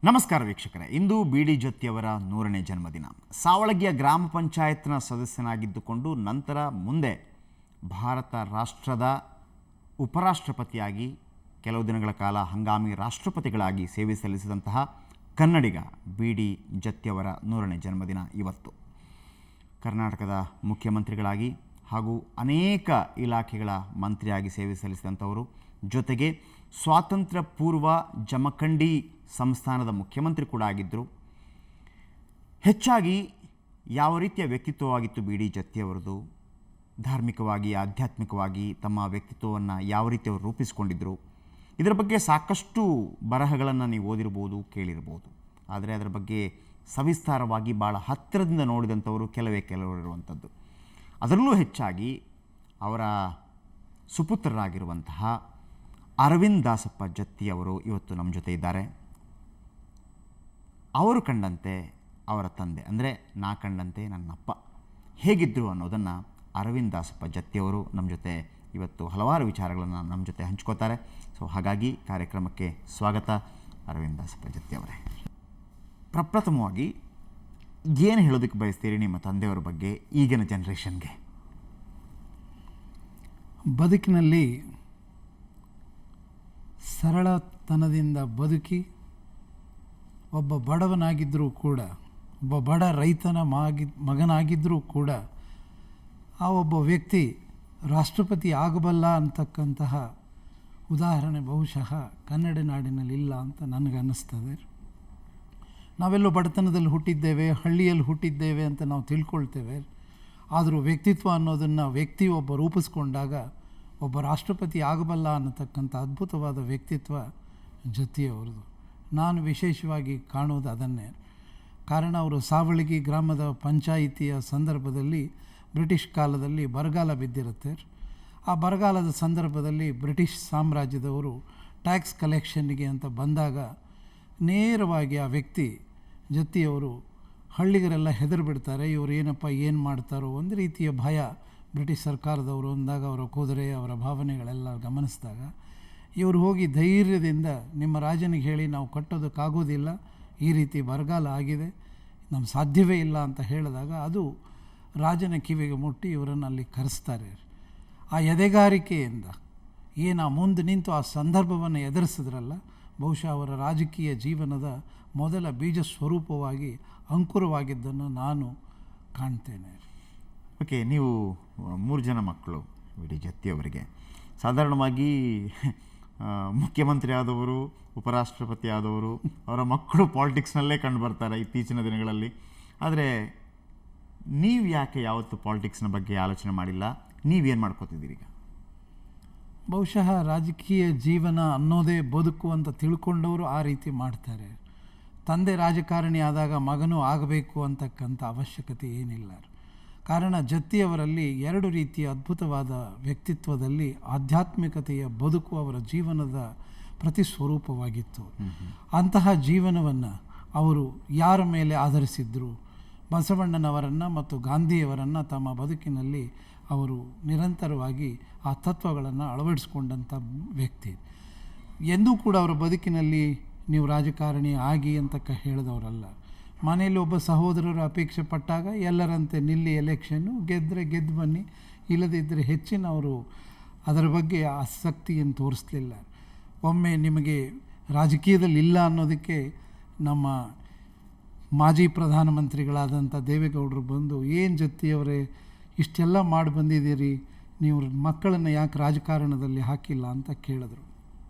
ನಮಸ್ಕಾರ ವೀಕ್ಷಕರೇ, ಇಂದು ಬಿ.ಡಿ. ಜತ್ತಿಯವರ 100ನೇ ಜನ್ಮದಿನ. ಸಾವಳಗಿಯ ಗ್ರಾಮ ಪಂಚಾಯತ್ನ ಸದಸ್ಯನಾಗಿದ್ದುಕೊಂಡು ನಂತರ ಮುಂದೆ ಭಾರತ ರಾಷ್ಟ್ರದ ಉಪರಾಷ್ಟ್ರಪತಿಯಾಗಿ ಕೆಲವು ದಿನಗಳ ಕಾಲ ಹಂಗಾಮಿ ರಾಷ್ಟ್ರಪತಿಗಳಾಗಿ ಸೇವೆ ಸಲ್ಲಿಸಿದಂತಹ ಕನ್ನಡಿಗ ಬಿ.ಡಿ. ಜತ್ತಿಯವರ 100ನೇ ಜನ್ಮದಿನ ಇವತ್ತು. ಕರ್ನಾಟಕದ ಮುಖ್ಯಮಂತ್ರಿಗಳಾಗಿ ಹಾಗೂ ಅನೇಕ ಇಲಾಖೆಗಳ ಮಂತ್ರಿಯಾಗಿ ಸೇವೆ ಸಲ್ಲಿಸಿದಂಥವರು, ಜೊತೆಗೆ ಸ್ವಾತಂತ್ರ್ಯ ಪೂರ್ವ ಜಮಖಂಡಿ ಸಂಸ್ಥಾನದ ಮುಖ್ಯಮಂತ್ರಿ ಕೂಡ ಆಗಿದ್ದರು. ಹೆಚ್ಚಾಗಿ ಯಾವ ರೀತಿಯ ವ್ಯಕ್ತಿತ್ವವಾಗಿತ್ತು ಬಿ.ಡಿ. ಜತ್ತಿಯವರದು, ಧಾರ್ಮಿಕವಾಗಿ ಆಧ್ಯಾತ್ಮಿಕವಾಗಿ ತಮ್ಮ ವ್ಯಕ್ತಿತ್ವವನ್ನು ಯಾವ ರೀತಿ ಅವರು ರೂಪಿಸಿಕೊಂಡಿದ್ದರು, ಇದರ ಬಗ್ಗೆ ಸಾಕಷ್ಟು ಬರಹಗಳನ್ನು ನೀವು ಓದಿರ್ಬೋದು, ಕೇಳಿರ್ಬೋದು. ಆದರೆ ಅದರ ಬಗ್ಗೆ ಸವಿಸ್ತಾರವಾಗಿ ಭಾಳ ಹತ್ತಿರದಿಂದ ನೋಡಿದಂಥವರು ಕೆಲವರು ಇರುವಂಥದ್ದು. ಅದರಲ್ಲೂ ಹೆಚ್ಚಾಗಿ ಅವರ ಸುಪುತ್ರರಾಗಿರುವಂತಹ ಅರವಿಂದ್ ದಾಸಪ್ಪ ಜತ್ತಿ ಅವರು ಇವತ್ತು ನಮ್ಮ ಜೊತೆ ಇದ್ದಾರೆ. ಅವರು ಕಂಡಂತೆ ಅವರ ತಂದೆ, ಅಂದರೆ ನಾ ಕಂಡಂತೆ ನನ್ನಪ್ಪ ಹೇಗಿದ್ದರು ಅನ್ನೋದನ್ನು ಅರವಿಂದ್ ದಾಸಪ್ಪ ಜತ್ತಿಯವರು ನಮ್ಮ ಜೊತೆ ಇವತ್ತು ಹಲವಾರು ವಿಚಾರಗಳನ್ನು ನಮ್ಮ ಜೊತೆ ಹಂಚ್ಕೋತಾರೆ. ಸೊ ಹಾಗಾಗಿ ಕಾರ್ಯಕ್ರಮಕ್ಕೆ ಸ್ವಾಗತ ಅರವಿಂದ್ ದಾಸಪ್ಪ ಜತ್ತಿಯವರೇ. ಪ್ರಪ್ರಥಮವಾಗಿ ಏನು ಹೇಳೋದಕ್ಕೆ ಬಯಸ್ತೀರಿ ನಿಮ್ಮ ತಂದೆಯವರ ಬಗ್ಗೆ ಈಗಿನ ಜನ್ರೇಷನ್ಗೆ? ಬದುಕಿನಲ್ಲಿ ಸರಳತನದಿಂದ ಬದುಕಿ ಒಬ್ಬ ಬಡವನಾಗಿದ್ದರೂ ಕೂಡ, ಒಬ್ಬ ಬಡ ರೈತನ ಮಗನಾಗಿದ್ದರೂ ಕೂಡ ಆ ಒಬ್ಬ ವ್ಯಕ್ತಿ ರಾಷ್ಟ್ರಪತಿ ಆಗಬಲ್ಲ ಅಂತಕ್ಕಂತಹ ಉದಾಹರಣೆ ಬಹುಶಃ ಕನ್ನಡ ನಾಡಿನಲ್ಲಿ ಇಲ್ಲ ಅಂತ ನನಗೆ ಅನ್ನಿಸ್ತದೆ. ನಾವೆಲ್ಲೋ ಬಡತನದಲ್ಲಿ ಹುಟ್ಟಿದ್ದೇವೆ, ಹಳ್ಳಿಯಲ್ಲಿ ಹುಟ್ಟಿದ್ದೇವೆ ಅಂತ ನಾವು ತಿಳ್ಕೊಳ್ತೇವೆ. ಆದರೂ ವ್ಯಕ್ತಿತ್ವ ಅನ್ನೋದನ್ನು ವ್ಯಕ್ತಿ ಒಬ್ಬ ರೂಪಿಸ್ಕೊಂಡಾಗ ಒಬ್ಬ ರಾಷ್ಟ್ರಪತಿ ಆಗಬಲ್ಲ ಅನ್ನತಕ್ಕಂಥ ಅದ್ಭುತವಾದ ವ್ಯಕ್ತಿತ್ವ ಜತ್ತಿಯವರದು. ನಾನು ವಿಶೇಷವಾಗಿ ಕಾಣೋದು ಅದನ್ನೇ. ಕಾರಣ ಅವರು ಸಾವಳಗಿ ಗ್ರಾಮದ ಪಂಚಾಯಿತಿಯ ಸಂದರ್ಭದಲ್ಲಿ ಬ್ರಿಟಿಷ್ ಕಾಲದಲ್ಲಿ ಬರಗಾಲ ಬಿದ್ದಿರುತ್ತೆ. ಆ ಬರಗಾಲದ ಸಂದರ್ಭದಲ್ಲಿ ಬ್ರಿಟಿಷ್ ಸಾಮ್ರಾಜ್ಯದವರು ಟ್ಯಾಕ್ಸ್ ಕಲೆಕ್ಷನ್ಗೆ ಅಂತ ಬಂದಾಗ ನೇರವಾಗಿ ಆ ವ್ಯಕ್ತಿ ಜತ್ತಿಯವರು, ಹಳ್ಳಿಗರೆಲ್ಲ ಹೆದರು ಬಿಡ್ತಾರೆ, ಇವರು ಏನಪ್ಪ ಏನು ಮಾಡ್ತಾರೋ ಒಂದು ರೀತಿಯ ಭಯ ಬ್ರಿಟಿಷ್ ಸರ್ಕಾರದವರು ಅಂದಾಗ, ಅವರ ಕುದುರೆ ಅವರ ಭಾವನೆಗಳೆಲ್ಲ ಗಮನಿಸಿದಾಗ ಇವರು ಹೋಗಿ ಧೈರ್ಯದಿಂದ ನಿಮ್ಮ ರಾಜನಿಗೆ ಹೇಳಿ ನಾವು ಕಟ್ಟೋದಕ್ಕಾಗೋದಿಲ್ಲ, ಈ ರೀತಿ ಬರಗಾಲ ಆಗಿದೆ, ನಮ್ಮ ಸಾಧ್ಯವೇ ಇಲ್ಲ ಅಂತ ಹೇಳಿದಾಗ ಅದು ರಾಜನ ಕಿವಿಗೆ ಮುಟ್ಟಿ ಇವರನ್ನು ಅಲ್ಲಿ ಕರೆಸ್ತಾರೆ. ಆ ಎದೆಗಾರಿಕೆಯಿಂದ ಏನು ಮುಂದೆ ನಿಂತು ಆ ಸಂದರ್ಭವನ್ನು ಎದುರಿಸಿದ್ರಲ್ಲ, ಬಹುಶಃ ಅವರ ರಾಜಕೀಯ ಜೀವನದ ಮೊದಲ ಬೀಜ ಸ್ವರೂಪವಾಗಿ ಅಂಕುರವಾಗಿದ್ದನ್ನು ನಾನು ಕಾಣ್ತೇನೆ. ಓಕೆ, ನೀವು 3 ಜನ ಮಕ್ಕಳು ಬಿ.ಡಿ. ಜತ್ತಿಯವರಿಗೆ. ಸಾಧಾರಣವಾಗಿ ಮುಖ್ಯಮಂತ್ರಿ ಆದವರು, ಉಪರಾಷ್ಟ್ರಪತಿ ಆದವರು, ಅವರ ಮಕ್ಕಳು ಪಾಲಿಟಿಕ್ಸ್ನಲ್ಲೇ ಕಂಡುಬರ್ತಾರೆ ಇತ್ತೀಚಿನ ದಿನಗಳಲ್ಲಿ. ಆದರೆ ನೀವು ಯಾಕೆ ಯಾವತ್ತು ಪಾಲಿಟಿಕ್ಸ್ನ ಬಗ್ಗೆ ಆಲೋಚನೆ ಮಾಡಿಲ್ಲ? ನೀವೇನು ಮಾಡ್ಕೋತಿದ್ದೀರಿ ಈಗ? ಬಹುಶಃ ರಾಜಕೀಯ ಜೀವನ ಅನ್ನೋದೇ ಬದುಕು ಅಂತ ತಿಳ್ಕೊಂಡವರು ಆ ರೀತಿ ಮಾಡ್ತಾರೆ. ತಂದೆ ರಾಜಕಾರಣಿ ಆದಾಗ ಮಗನೂ ಆಗಬೇಕು ಅಂತಕ್ಕಂಥ ಅವಶ್ಯಕತೆ ಏನಿಲ್ಲ. ಕಾರಣ ಜತ್ತಿಯವರಲ್ಲಿ 2 ರೀತಿಯ ಅದ್ಭುತವಾದ ವ್ಯಕ್ತಿತ್ವದಲ್ಲಿ ಆಧ್ಯಾತ್ಮಿಕತೆಯ ಬದುಕು ಅವರ ಜೀವನದ ಪ್ರತಿಸ್ವರೂಪವಾಗಿತ್ತು. ಅಂತಹ ಜೀವನವನ್ನು ಅವರು ಯಾರ ಮೇಲೆ ಆಧರಿಸಿದ್ರು? ಬಸವಣ್ಣನವರನ್ನು ಮತ್ತು ಗಾಂಧಿಯವರನ್ನು ತಮ್ಮ ಬದುಕಿನಲ್ಲಿ ಅವರು ನಿರಂತರವಾಗಿ ಆ ತತ್ವಗಳನ್ನು ಅಳವಡಿಸ್ಕೊಂಡಂಥ ವ್ಯಕ್ತಿ. ಎಂದೂ ಕೂಡ ಅವರ ಬದುಕಿನಲ್ಲಿ ನೀವು ರಾಜಕಾರಣಿ ಆಗಿ ಅಂತಕ್ಕ ಹೇಳಿದವರಲ್ಲ. ಮನೆಯಲ್ಲಿ ಒಬ್ಬ ಸಹೋದರರು ಅಪೇಕ್ಷೆ ಪಟ್ಟಾಗ ಎಲ್ಲರಂತೆ ನಿಲ್ಲಿ ಎಲೆಕ್ಷನ್ನು, ಗೆದ್ದರೆ ಗೆದ್ದು ಬನ್ನಿ, ಇಲ್ಲದಿದ್ದರೆ ಹೆಚ್ಚಿನ ಅವರು ಅದರ ಬಗ್ಗೆ ಆಸಕ್ತಿಯನ್ನು ತೋರಿಸಲಿಲ್ಲ. ಒಮ್ಮೆ ನಿಮಗೆ ರಾಜಕೀಯದಲ್ಲಿ ಇಲ್ಲ ಅನ್ನೋದಕ್ಕೆ ನಮ್ಮ ಮಾಜಿ ಪ್ರಧಾನಮಂತ್ರಿಗಳಾದಂಥ ದೇವೇಗೌಡರು ಬಂದು, ಏನು ಜತ್ತಿಯವರೇ ಇಷ್ಟೆಲ್ಲ ಮಾಡಿ ಬಂದಿದ್ದೀರಿ, ನೀವು ಮಕ್ಕಳನ್ನು ಯಾಕೆ ರಾಜಕಾರಣದಲ್ಲಿ ಹಾಕಿಲ್ಲ ಅಂತ ಕೇಳಿದ್ರು.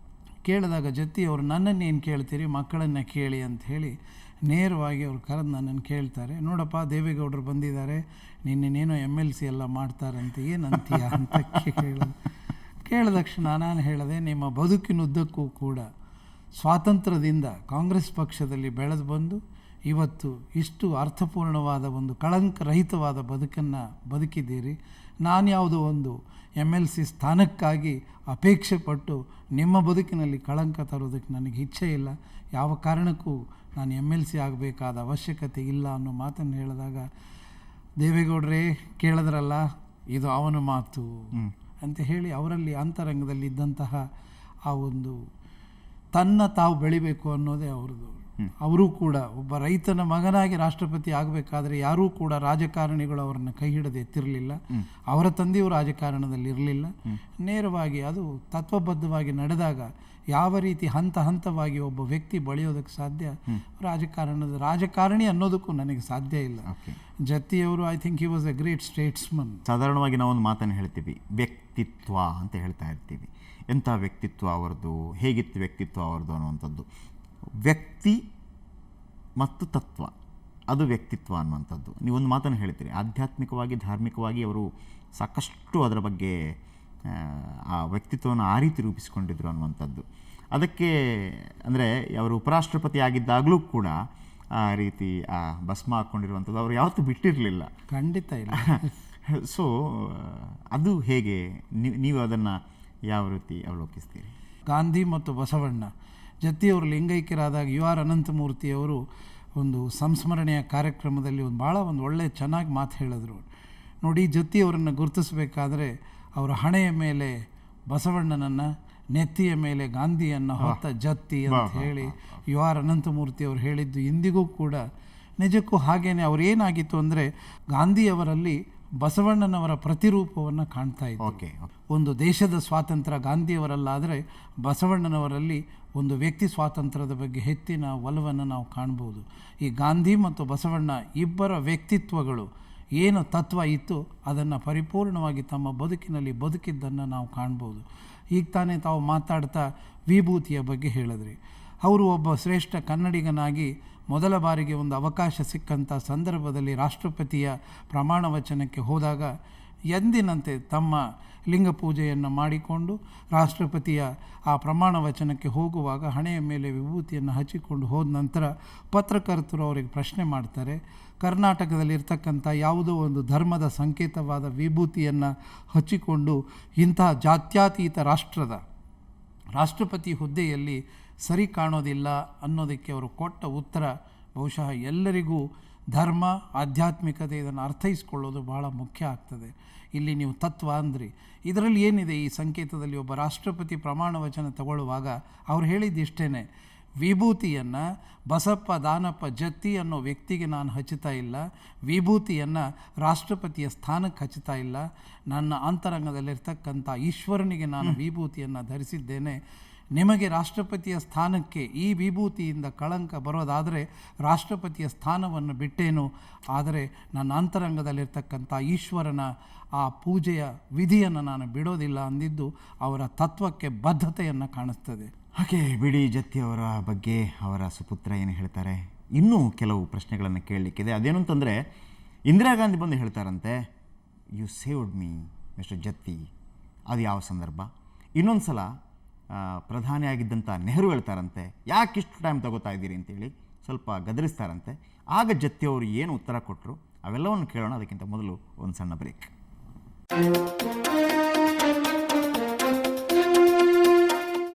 ಕೇಳಿದಾಗ ಜತ್ತಿಯವರು ನನ್ನನ್ನೇನು ಕೇಳ್ತೀರಿ, ಮಕ್ಕಳನ್ನು ಕೇಳಿ ಅಂತ ಹೇಳಿ ನೇರವಾಗಿ ಅವರು ಕರೆದು ನನ್ನನ್ನು ಕೇಳ್ತಾರೆ. ನೋಡಪ್ಪ, ದೇವೇಗೌಡರು ಬಂದಿದ್ದಾರೆ, ನಿನ್ನೇನೋ MLC ಎಲ್ಲ ಮಾಡ್ತಾರಂತೆ, ಏನಂತೀಯ ಅಂತ ಕೇಳಿದ ತಕ್ಷಣ ನಾನು ಹೇಳಿದೆ, ನಿಮ್ಮ ಬದುಕಿನುದ್ದಕ್ಕೂ ಕೂಡ ಸ್ವಾತಂತ್ರ್ಯದಿಂದ ಕಾಂಗ್ರೆಸ್ ಪಕ್ಷದಲ್ಲಿ ಬೆಳೆದು ಬಂದು ಇವತ್ತು ಇಷ್ಟು ಅರ್ಥಪೂರ್ಣವಾದ ಒಂದು ಕಳಂಕರಹಿತವಾದ ಬದುಕನ್ನು ಬದುಕಿದ್ದೀರಿ. ನಾನು ಯಾವುದೋ ಒಂದು MLC ಸ್ಥಾನಕ್ಕಾಗಿ ಅಪೇಕ್ಷೆ ಪಟ್ಟು ನಿಮ್ಮ ಬದುಕಿನಲ್ಲಿ ಕಳಂಕ ತರೋದಕ್ಕೆ ನನಗೆ ಇಚ್ಛೆ ಇಲ್ಲ. ಯಾವ ಕಾರಣಕ್ಕೂ ನಾನು MLC ಆಗಬೇಕಾದ ಅವಶ್ಯಕತೆ ಇಲ್ಲ ಅನ್ನೋ ಮಾತನ್ನು ಹೇಳಿದಾಗ, ದೇವೇಗೌಡರೇ ಕೇಳಿದ್ರಲ್ಲ, ಇದು ಅವನ ಮಾತು, ಅಂತ ಹೇಳಿ ಅವರಲ್ಲಿ ಅಂತರಂಗದಲ್ಲಿ ಇದ್ದಂತಹ ಆ ಒಂದು ತನ್ನ ತಾವು ಬೆಳಿಬೇಕು ಅನ್ನೋದೇ ಅವ್ರದ್ದು. ಅವರೂ ಕೂಡ ಒಬ್ಬ ರೈತನ ಮಗನಾಗಿ ರಾಷ್ಟ್ರಪತಿ ಆಗಬೇಕಾದ್ರೆ ಯಾರೂ ಕೂಡ ರಾಜಕಾರಣಿಗಳು ಅವರನ್ನು ಕೈ ಹಿಡದೆ ಎತ್ತಿರಲಿಲ್ಲ. ಅವರ ತಂದೆಯು ರಾಜಕಾರಣದಲ್ಲಿ ಇರಲಿಲ್ಲ. ನೇರವಾಗಿ ಅದು ತತ್ವಬದ್ಧವಾಗಿ ನಡೆದಾಗ ಯಾವ ರೀತಿ ಹಂತ ಹಂತವಾಗಿ ಒಬ್ಬ ವ್ಯಕ್ತಿ ಬೆಳೆಯೋದಕ್ಕೆ ಸಾಧ್ಯ, ರಾಜಕಾರಣಿ ಅನ್ನೋದಕ್ಕೂ ನನಗೆ ಸಾಧ್ಯ ಇಲ್ಲ. ಜತ್ತಿಯವರು I think he was a great statesman. ಸಾಧಾರಣವಾಗಿ ನಾವೊಂದು ಮಾತನ್ನು ಹೇಳ್ತೀವಿ, ವ್ಯಕ್ತಿತ್ವ ಅಂತ ಹೇಳ್ತಾ ಇರ್ತೀವಿ. ಎಂಥ ವ್ಯಕ್ತಿತ್ವ ಅವರದು, ಹೇಗಿತ್ತು ವ್ಯಕ್ತಿತ್ವ ಅವರದು ಅನ್ನುವಂಥದ್ದು. ವ್ಯಕ್ತಿ ಮತ್ತು ತತ್ವ, ಅದು ವ್ಯಕ್ತಿತ್ವ ಅನ್ನುವಂಥದ್ದು. ನೀವೊಂದು ಮಾತನ್ನು ಹೇಳ್ತೀರಿ, ಆಧ್ಯಾತ್ಮಿಕವಾಗಿ ಧಾರ್ಮಿಕವಾಗಿ ಅವರು ಸಾಕಷ್ಟು ಅದರ ಬಗ್ಗೆ ಆ ವ್ಯಕ್ತಿತ್ವವನ್ನು ಆ ರೀತಿ ರೂಪಿಸಿಕೊಂಡಿದ್ರು ಅನ್ನುವಂಥದ್ದು. ಅದಕ್ಕೆ ಅಂದರೆ ಅವರು ಉಪರಾಷ್ಟ್ರಪತಿ ಆಗಿದ್ದಾಗಲೂ ಕೂಡ ಆ ರೀತಿ ಆ ಭಸ್ಮ ಹಾಕ್ಕೊಂಡಿರುವಂಥದ್ದು ಅವರು ಯಾವತ್ತೂ ಬಿಟ್ಟಿರಲಿಲ್ಲ. ಖಂಡಿತ ಇಲ್ಲ. ಸೊ ಅದು ಹೇಗೆ ನೀವು ಅದನ್ನು ಯಾವ ರೀತಿ ಅವಲೋಕಿಸ್ತೀರಿ? ಗಾಂಧಿ ಮತ್ತು ಬಸವಣ್ಣ ಜತ್ತಿಯವರು ಲಿಂಗೈಕ್ಯರಾದಾಗ ಯು ಆರ್ ಅನಂತಮೂರ್ತಿಯವರು ಒಂದು ಸಂಸ್ಮರಣೆಯ ಕಾರ್ಯಕ್ರಮದಲ್ಲಿ ಒಂದು ಒಳ್ಳೆಯ ಚೆನ್ನಾಗಿ ಮಾತು ಹೇಳಿದ್ರು. ನೋಡಿ, ಜತ್ತಿಯವರನ್ನು ಗುರುತಿಸಬೇಕಾದ್ರೆ ಅವರ ಹಣೆಯ ಮೇಲೆ ಬಸವಣ್ಣನನ್ನು, ನೆತ್ತಿಯ ಮೇಲೆ ಗಾಂಧಿಯನ್ನು ಹೊತ್ತ ಜತ್ತಿ ಅಂತ ಹೇಳಿ ಯು ಆರ್ ಅನಂತಮೂರ್ತಿಯವರು ಹೇಳಿದ್ದು ಇಂದಿಗೂ ಕೂಡ ನಿಜಕ್ಕೂ ಹಾಗೇನೆ. ಅವರೇನಾಗಿತ್ತು ಅಂದರೆ ಗಾಂಧಿಯವರಲ್ಲಿ ಬಸವಣ್ಣನವರ ಪ್ರತಿರೂಪವನ್ನು ಕಾಣ್ತಾ ಇತ್ತು. ಒಂದು ದೇಶದ ಸ್ವಾತಂತ್ರ್ಯ ಗಾಂಧಿಯವರಲ್ಲಾದರೆ ಬಸವಣ್ಣನವರಲ್ಲಿ ಒಂದು ವ್ಯಕ್ತಿ ಸ್ವಾತಂತ್ರ್ಯದ ಬಗ್ಗೆ ಹೆಚ್ಚಿನ ಒಲವನ್ನು ನಾವು ಕಾಣ್ಬೋದು. ಈ ಗಾಂಧಿ ಮತ್ತು ಬಸವಣ್ಣ ಇಬ್ಬರ ವ್ಯಕ್ತಿತ್ವಗಳು ಏನು ತತ್ವ ಇತ್ತು ಅದನ್ನು ಪರಿಪೂರ್ಣವಾಗಿ ತಮ್ಮ ಬದುಕಿನಲ್ಲಿ ಬದುಕಿದ್ದನ್ನು ನಾವು ಕಾಣ್ಬೋದು. ಈಗ ತಾನೇ ತಾವು ಮಾತಾಡ್ತಾ ವಿಭೂತಿಯ ಬಗ್ಗೆ ಹೇಳಿದ್ರಿ. ಅವರು ಒಬ್ಬ ಶ್ರೇಷ್ಠ ಕನ್ನಡಿಗನಾಗಿ ಮೊದಲ ಬಾರಿಗೆ ಒಂದು ಅವಕಾಶ ಸಿಕ್ಕಂಥ ಸಂದರ್ಭದಲ್ಲಿ ರಾಷ್ಟ್ರಪತಿಯ ಪ್ರಮಾಣ ವಚನಕ್ಕೆ ಹೋದಾಗ ಎಂದಿನಂತೆ ತಮ್ಮ ಲಿಂಗ ಪೂಜೆಯನ್ನು ಮಾಡಿಕೊಂಡು ರಾಷ್ಟ್ರಪತಿಯ ಆ ಪ್ರಮಾಣ ವಚನಕ್ಕೆ ಹೋಗುವಾಗ ಹಣೆಯ ಮೇಲೆ ವಿಭೂತಿಯನ್ನು ಹಚ್ಚಿಕೊಂಡು ಹೋದ ನಂತರ ಪತ್ರಕರ್ತರು ಅವರಿಗೆ ಪ್ರಶ್ನೆ ಮಾಡ್ತಾರೆ, ಕರ್ನಾಟಕದಲ್ಲಿರ್ತಕ್ಕಂಥ ಯಾವುದೋ ಒಂದು ಧರ್ಮದ ಸಂಕೇತವಾದ ವಿಭೂತಿಯನ್ನು ಹಚ್ಚಿಕೊಂಡು ಇಂತಹ ಜಾತ್ಯತೀತ ರಾಷ್ಟ್ರದ ರಾಷ್ಟ್ರಪತಿ ಹುದ್ದೆಯಲ್ಲಿ ಸರಿ ಕಾಣೋದಿಲ್ಲ ಅನ್ನೋದಕ್ಕೆ ಅವರು ಕೊಟ್ಟ ಉತ್ತರ ಬಹುಶಃ ಎಲ್ಲರಿಗೂ ಧರ್ಮ, ಆಧ್ಯಾತ್ಮಿಕತೆ ಇದನ್ನು ಅರ್ಥೈಸ್ಕೊಳ್ಳೋದು ಬಹಳ ಮುಖ್ಯ ಆಗ್ತದೆ. ಇಲ್ಲಿ ನೀವು ತತ್ವ ಅಂದ್ರಿ, ಇದರಲ್ಲಿ ಏನಿದೆ ಈ ಸಂಕೇತದಲ್ಲಿ? ಒಬ್ಬ ರಾಷ್ಟ್ರಪತಿ ಪ್ರಮಾಣ ವಚನ ತಗೊಳ್ಳುವಾಗ ಅವ್ರು ಹೇಳಿದ್ದಿಷ್ಟೇ, ವಿಭೂತಿಯನ್ನು ಬಸಪ್ಪ ದಾನಪ್ಪ ಜತ್ತಿ ಅನ್ನೋ ವ್ಯಕ್ತಿಗೆ ನಾನು ಹಚ್ಚುತ್ತಾ ಇಲ್ಲ, ವಿಭೂತಿಯನ್ನು ರಾಷ್ಟ್ರಪತಿಯ ಸ್ಥಾನಕ್ಕೆ ಹಚ್ಚುತ್ತಾ ಇಲ್ಲ, ನನ್ನ ಅಂತರಂಗದಲ್ಲಿರ್ತಕ್ಕಂಥ ಈಶ್ವರನಿಗೆ ನಾನು ವಿಭೂತಿಯನ್ನು ಧರಿಸಿದ್ದೇನೆ. ನಿಮಗೆ ರಾಷ್ಟ್ರಪತಿಯ ಸ್ಥಾನಕ್ಕೆ ಈ ವಿಭೂತಿಯಿಂದ ಕಳಂಕ ಬರೋದಾದರೆ ರಾಷ್ಟ್ರಪತಿಯ ಸ್ಥಾನವನ್ನು ಬಿಟ್ಟೇನು, ಆದರೆ ನನ್ನ ಅಂತರಂಗದಲ್ಲಿರ್ತಕ್ಕಂಥ ಈಶ್ವರನ ಆ ಪೂಜೆಯ ವಿಧಿಯನ್ನು ನಾನು ಬಿಡೋದಿಲ್ಲ ಅಂದಿದ್ದು ಅವರ ತತ್ವಕ್ಕೆ ಬದ್ಧತೆಯನ್ನು ಕಾಣಿಸ್ತದೆ. ಹಾಗೆ ಬಿಡಿ ಜತ್ತಿಯವರ ಬಗ್ಗೆ ಅವರ ಸುಪುತ್ರ ಏನು ಹೇಳ್ತಾರೆ. ಇನ್ನೂ ಕೆಲವು ಪ್ರಶ್ನೆಗಳನ್ನು ಕೇಳಲಿಕ್ಕಿದೆ. ಅದೇನು ಅಂತಂದರೆ, ಇಂದಿರಾ ಗಾಂಧಿ ಬಂದು ಹೇಳ್ತಾರಂತೆ, you saved me mister Jatti. ಅದು ಯಾವ ಸಂದರ್ಭ? ಇನ್ನೊಂದು ಸಲ ಪ್ರಧಾನಿಯಾಗಿದ್ದಂಥ ನೆಹರು ಹೇಳ್ತಾರಂತೆ, ಯಾಕಿಷ್ಟು ಟೈಮ್ ತಗೋತಾ ಇದ್ದೀರಿ ಅಂತೇಳಿ ಸ್ವಲ್ಪ ಗದರಿಸ್ತಾರಂತೆ. ಆಗ ಜತ್ತಿಯವರು ಏನು ಉತ್ತರ ಕೊಟ್ಟರು ಅವೆಲ್ಲವನ್ನು ಕೇಳೋಣ. ಅದಕ್ಕಿಂತ ಮೊದಲು ಒಂದು ಸಣ್ಣ ಬ್ರೇಕ್.